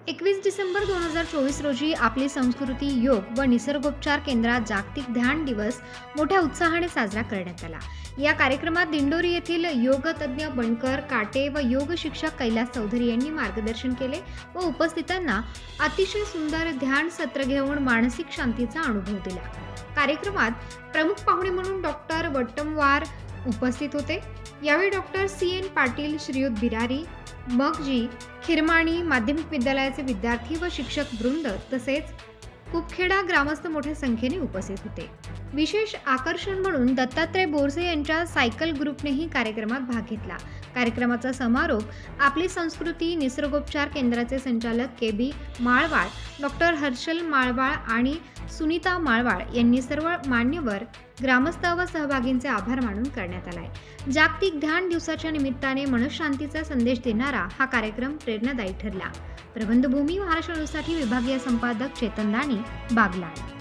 21 डिसेंबर 2024 रोजी आपली संस्कृती योग व निसर्गोपचार केंद्रात जागतिक ध्यान दिवस मोठ्या उत्साहाने साजरा करण्यात आला। या कार्यक्रमात दिंडोरी येथील योग तज्ज्ञ बनकर काटे व योग शिक्षक कैलास चौधरी यांनी मार्गदर्शन केले व उपस्थितांना अतिशय सुंदर ध्यान सत्र घेऊन मानसिक शांतीचा अनुभव दिला। कार्यक्रमात प्रमुख पाहुणे म्हणून डॉक्टर वट्टमवार उपस्थित होते। यावेळी डॉक्टर CN पाटील, श्रीयुत बिरारी, मगजी, खिरमाणी माध्यमिक विद्यालयाचे विद्यार्थी व शिक्षक वृंद तसेच कुपखेडा ग्रामस्थ मोठ्या संख्येने उपस्थित होते। विशेष आकर्षण म्हणून दत्तात्रय बोरसे यांच्या सायकल ग्रुपनेही कार्यक्रमात भाग घेतला। कार्यक्रमाचा समारोप आपली संस्कृती निसर्गोपचार केंद्राचे संचालक KB माळवाळ, डॉक्टर हर्षल माळवाळ आणि सुनीता माळवाळ यांनी सर्व मान्यवर ग्रामस्थ व सहभागींचे आभार मानून करण्यात आलाय। जागतिक ध्यान दिवसाच्या निमित्ताने मनःशांतीचा संदेश देणारा हा कार्यक्रम प्रेरणादायी ठरला। प्रबंधभूमी महाराष्ट्र न्यूजसाठी विभागीय संपादक चेतन दाणी, बागलाण।